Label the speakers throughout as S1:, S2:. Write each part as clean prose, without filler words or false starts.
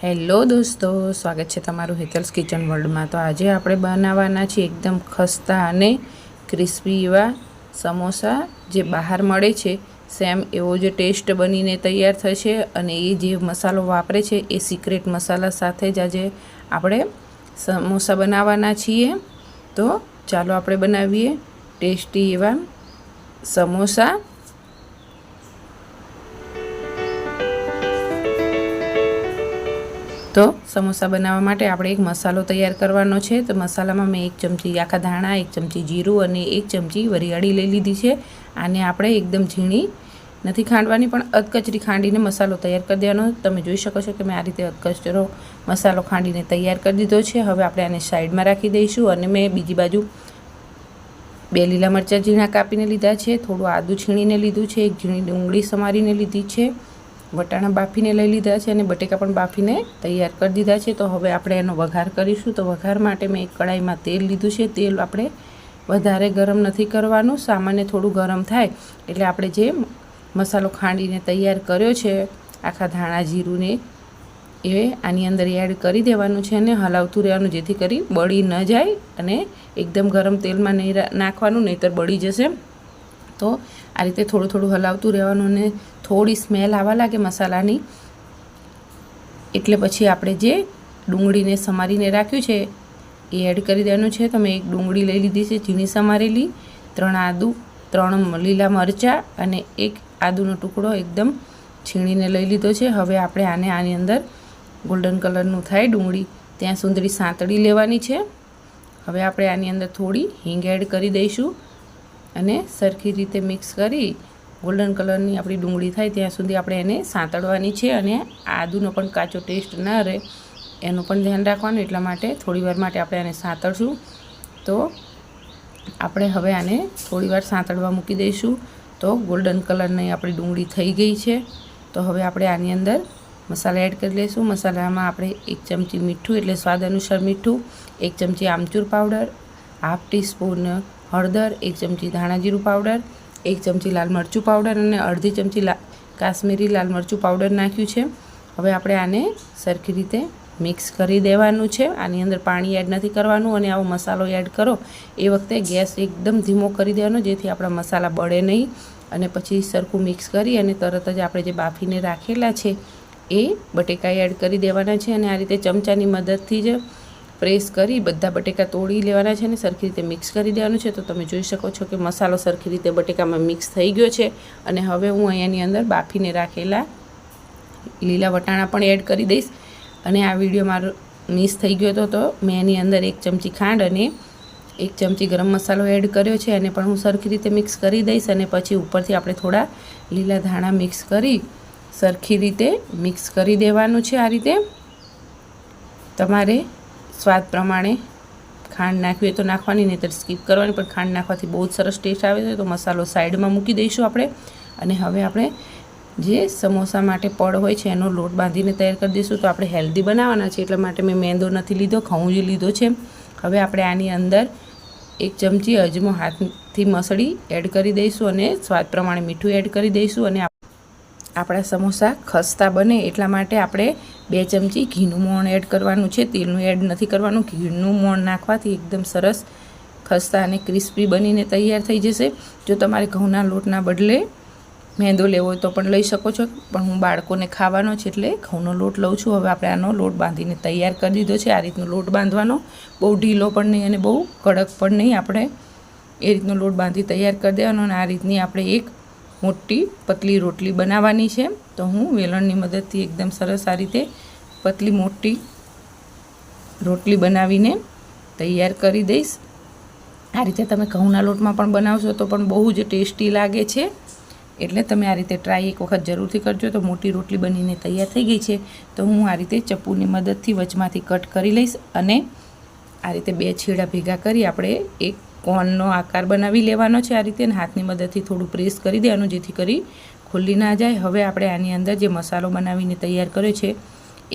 S1: Hello દોસ્તો, સ્વાગત છે તમારું હેતલ્સ કિચન વર્લ્ડમાં। તો આજે આપણે બનાવવાના છીએ એકદમ ખસ્તા અને ક્રિસ્પી એવા સમોસા, જે બહાર મળે છે સેમ એવો જ ટેસ્ટ બનીને તૈયાર થશે। અને એ જે મસાલો વાપરે છે એ સિક્રેટ મસાલા સાથે જ આજે આપણે સમોસા બનાવવાના છીએ। તો ચાલો આપણે બનાવીએ ટેસ્ટી એવા સમોસા। તો સમોસા બનાવવા માટે આપણે એક મસાલો તૈયાર કરવાનો છે। તો મસાલામાં મેં 1 ચમચી આખા ધાણા, 1 ચમચી જીરું અને 1 ચમચી વરિયાળી લઈ લીધી છે। આને આપણે એકદમ ઝીણી નથી ખાંડવાની, પણ અધકચરી ખાંડીને મસાલો તૈયાર કરી દેવાનો। તમે જોઈ શકો છો કે મેં આ રીતે અધકચરો મસાલો ખાંડીને તૈયાર કરી દીધો છે। હવે આપણે આને સાઈડમાં રાખી દઈશું। અને મેં બીજી બાજુ 2 લીલા મરચાં ઝીણા કાપીને લીધા છે, થોડું આદું છીણીને લીધું છે, 1 ઝીણી ડુંગળી સમારીને લીધી છે, વટાણા બાફીને લઈ લીધા છે અને બટેકા પણ બાફીને તૈયાર કરી દીધા છે। તો હવે આપણે એનો વઘાર કરીશું। તો વઘાર માટે મેં એક કડાઈમાં તેલ લીધું છે। તેલ આપણે વધારે ગરમ નથી કરવાનું, સામાન્ય થોડું ગરમ થાય એટલે આપણે જે મસાલો ખાંડીને તૈયાર કર્યો છે આખા ધાણા જીરુંને, એ આની અંદર એડ કરી દેવાનું છે અને હલાવતું રહેવાનું, જેથી કરી બળી ન જાય। અને એકદમ ગરમ તેલમાં નહીં નાખવાનું, નહીંતર બળી જશે। તો આ રીતે થોડું થોડું હલાવતું રહેવાનું અને થોડી સ્મેલ આવવા લાગે મસાલાની એટલે પછી આપણે જે ડુંગળીને સમારીને રાખ્યું છે એ એડ કરી દેવાનું છે। તો મેં 1 ડુંગળી લઈ લીધી છે ઝીણી સમારેલી, 3 આદું, 3 લીલા મરચાં અને 1 આદુનો ટુકડો એકદમ છીણીને લઈ લીધો છે। હવે આપણે આની અંદર ગોલ્ડન કલરનું થાય ડુંગળી ત્યાં સુધી સાંતળી લેવાની છે। હવે આપણે આની અંદર થોડી હિંગ એડ કરી દઈશું અને સરખી રીતે મિક્સ કરી ગોલ્ડન કલરની આપણી ડુંગળી થાય ત્યાં સુધી આપણે એને સાંતળવાની છે। અને આદુનો પણ કાચો ટેસ્ટ ન રહે એનું પણ ધ્યાન રાખવાનું, એટલા માટે થોડીવાર માટે આપણે આને સાંતળશું। તો આપણે હવે આને થોડીવાર સાંતળવા મૂકી દઈશું। તો ગોલ્ડન કલરની આપણી ડુંગળી થઈ ગઈ છે। તો હવે આપણે આની અંદર મસાલા એડ કરી લઈશું। મસાલામાં આપણે 1 ચમચી મીઠું એટલે સ્વાદ અનુસાર મીઠું, 1 ચમચી આમચૂર પાવડર, ½ ટીસ્પૂન હળદર, 1 ચમચી ધાણા જીરું પાવડર, 1 ચમચી લાલ મરચું પાવડર અને અડધી ચમચી કાશ્મીરી લાલ મરચું પાવડર નાખ્યું છે। હવે આપણે આને સરખી રીતે મિક્સ કરી દેવાનું છે। આની અંદર પાણી એડ નથી કરવાનું અને આવો મસાલો એડ કરો એ વખતે ગેસ એકદમ ધીમો કરી દેવાનો, જેથી આપણા મસાલા બળે નહીં। અને પછી સરખું મિક્સ કરી અને તરત જ આપણે જે બાફીને રાખેલા છે એ બટેકા એડ કરી દેવાના છે અને આ રીતે ચમચાની મદદથી જ પ્રેસ કરી બધા બટેકા તોડી લેવાના છે અને સરખી રીતે મિક્સ કરી દેવાનું છે। તો તમે જોઈ શકો છો કે મસાલો સરખી રીતે બટેકામાં મિક્સ થઈ ગયો છે। અને હવે હું અહીંયાની અંદર બાફીને રાખેલા લીલા વટાણા પણ એડ કરી દઈશ। અને આ વિડીયો મારો મિસ થઈ ગયો હતો તો મેં એની અંદર 1 ચમચી ખાંડ અને 1 ચમચી ગરમ મસાલો એડ કર્યો છે, અને પણ હું સરખી રીતે મિક્સ કરી દઈશ। અને પછી ઉપરથી આપણે થોડા લીલા ધાણા મિક્સ કરી સરખી રીતે મિક્સ કરી દેવાનું છે। આ રીતે તમારે સ્વાદ પ્રમાણે ખાંડ નાખવી હોય તો નાખવાની, નહીંતર સ્કીપ કરવાની, પણ ખાંડ નાખવાથી બહુ જ સરસ ટેસ્ટ આવે છે। તો મસાલો સાઈડમાં મૂકી દઈશું આપણે। અને હવે આપણે જે સમોસા માટે પડ હોય છે એનો લોટ બાંધીને તૈયાર કરી દઈશું। તો આપણે હેલ્ધી બનાવવાના છે એટલા માટે મેં મેંદો નથી લીધો, ઘઉં જ લીધો છે। હવે આપણે આની અંદર 1 ચમચી અજમો હાથથી મસળી એડ કરી દઈશું અને સ્વાદ પ્રમાણે મીઠું એડ કરી દઈશું। અને આપણા સમોસા ખસ્તા બને એટલા માટે આપણે 2 ચમચી ઘીનું મોણ એડ કરવાનું છે, તેલનું એડ નથી કરવાનું। ઘીનું મોણ નાખવાથી એકદમ સરસ ખસ્તા અને ક્રિસ્પી બનીને તૈયાર થઈ જશે। જો તમારે ઘઉંના લોટના બદલે મેંદો લેવો હોય તો પણ લઈ શકો છો, પણ હું બાળકોને ખાવાનો છે એટલે ઘઉંનો લોટ લઉં છું। હવે આપણે આનો લોટ બાંધીને તૈયાર કરી દીધો છે। આ રીતનો લોટ બાંધવાનો, બહુ ઢીલો પણ નહીં અને બહુ કડક પણ નહીં, આપણે એ રીતનો લોટ બાંધી તૈયાર કરી દેવાનો। અને આ રીતની આપણે એક મોટી પતલી રોટલી બનાવવાની છે। તો હું વેલણની મદદથી એકદમ સરસ આ રીતે પતલી મોટી રોટલી બનાવીને તૈયાર કરી દઈશ। આ રીતે તમે ઘઉંના લોટમાં પણ બનાવશો તો પણ બહુ જ ટેસ્ટી લાગે છે, એટલે તમે આ રીતે ટ્રાય એક વખત જરૂરથી કરજો। તો મોટી રોટલી બનીને તૈયાર થઈ ગઈ છે। તો હું આ રીતે ચપ્પુની મદદથી વચમાંથી કટ કરી લઈશ અને આ રીતે 2 છેડા ભેગા કરી આપણે એક કોનનો આકાર બનાવી લેવાનો છે। આ રીતે હાથની મદદથી થોડું પ્રેસ કરી દેવાનું, જેથી કરી ખુલ્લી ના જાય। હવે આપણે આની અંદર જે મસાલો બનાવીને તૈયાર કર્યો છે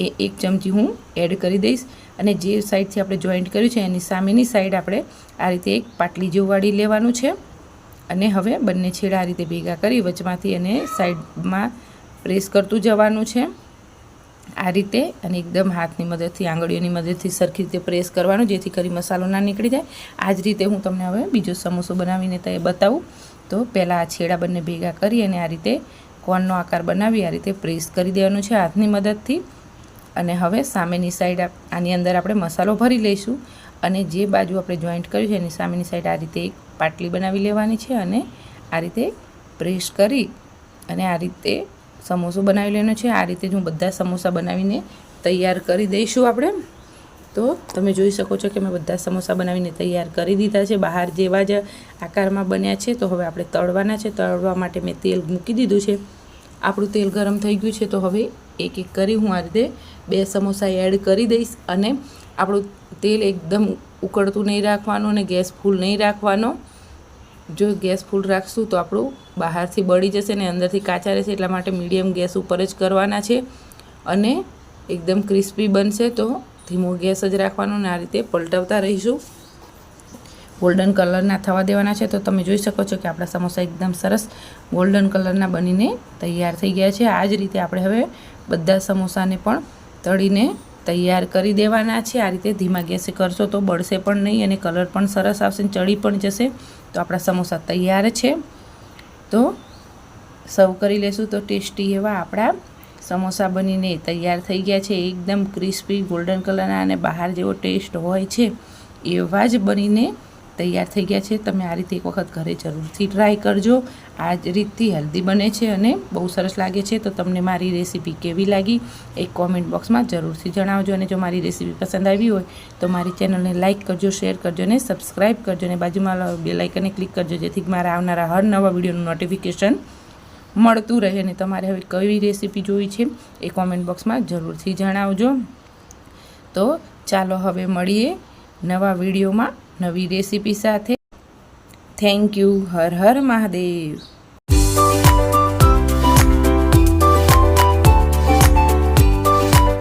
S1: એ 1 ચમચી હું એડ કરી દઈશ। અને જે સાઈડથી આપણે જોઈન્ટ કર્યું છે એની સામેની સાઈડ આપણે આ રીતે એક પાટલી જેવું વાળી લેવાનું છે। અને હવે બંને છેડા આ રીતે ભેગા કરી વચમાંથી એને સાઈડમાં પ્રેસ કરતું જવાનું છે। આ રીતે અને એકદમ હાથની મદદથી આંગળીઓની મદદથી સરખી રીતે પ્રેસ કરવાનો, જેથી કરી મસાલો ના નીકળી જાય. આ જ રીતે હું તમને હવે બીજો સમોસો બનાવીને તે બતાવું. તો પહેલાં આ છેડા બંને ભેગા કરી અને આ રીતે કોનનો આકાર બનાવી આ રીતે પ્રેસ કરી દેવાનું છે હાથની મદદથી. અને હવે સામેની સાઈડ આની અંદર આપણે મસાલો ભરી લઈશું અને જે બાજુ આપણે જોઈન્ટ કર્યું છે એની સામેની સાઈડ આ રીતે એક પાટલી બનાવી લેવાની છે અને આ રીતે પ્રેસ કરી અને આ રીતે સમોસો બનાવી લેવાનો છે. આ રીતે જ હું બધા સમોસા બનાવીને તૈયાર કરી દઈશું આપણે. તો તમે જોઈ શકો છો કે મેં બધા સમોસા બનાવીને તૈયાર કરી દીધા છે. બહાર જેવા જ આકારમાં બન્યા છે. તો હવે આપણે તળવાના છે. તળવા માટે મેં તેલ મૂકી દીધું છે. આપણું તેલ ગરમ થઈ ગયું છે. તો હવે એક એક કરી હું આ રીતે 2 સમોસા એડ કરી દઈશ અને આપણું તેલ એકદમ ઉકળતું નહીં રાખવાનું અને ગેસ ફૂલ નહીં રાખવાનો. જો ગેસ ફૂલ રાખશું તો આપણું બહારથી બળી જશે ને અંદરથી કાચા રહેશે. એટલા માટે મીડિયમ ગેસ ઉપર જ કરવાના છે અને એકદમ ક્રિસ્પી બનશે તો ધીમો ગેસ જ રાખવાનો અને આ રીતે પલટાવતા રહીશું. ગોલ્ડન કલરના થવા દેવાના છે. તો તમે જોઈ શકો છો કે આપણા સમોસા એકદમ સરસ ગોલ્ડન કલરના બનીને તૈયાર થઈ ગયા છે. આ જ રીતે આપણે હવે બધા સમોસાને પણ તળીને તૈયાર કરી દેવાના છે. આ રીતે ધીમા ગેસે કરશો તો બળશે પણ નહીં અને કલર પણ સરસ આવશે, ચડી પણ જશે. તો આપણા સમોસા તૈયાર છે. તો સર્વ કરી લેશું. તો ટેસ્ટી એવા આપણા સમોસા બનીને તૈયાર થઈ ગયા છે. એકદમ ક્રિસ્પી ગોલ્ડન કલરના અને બહાર જેવો ટેસ્ટ હોય છે એવા જ બનીને તૈયાર થઈ ગયા છે. તમે આ રીતે એક વખત ઘરે જરૂરથી ટ્રાય કરજો. આ જ રીતથી હેલ્ધી બને છે અને બહુ સરસ લાગે છે. તો તમને મારી રેસીપી કેવી લાગી એક કોમેન્ટ બોક્સમાં જરૂરથી જણાવજો. અને જો મારી રેસીપી પસંદ આવી હોય તો મારી ચેનલને લાઇક કરજો, શેર કરજો અને સબસ્ક્રાઈબ કરજો અને બાજુમાં બેલ આઇકનને ક્લિક કરજો, જેથી મારા આવનારા હર નવા વિડીયોનું નોટિફિકેશન મળતું રહે. અને તમારે હવે કઈ રેસીપી જોઈ છે એ કોમેન્ટ બોક્સમાં જરૂરથી જણાવજો. તો ચાલો હવે મળીએ નવા વિડીયોમાં નવી રેસીપી સાથે. Thank you. હર હર મહાદેવ.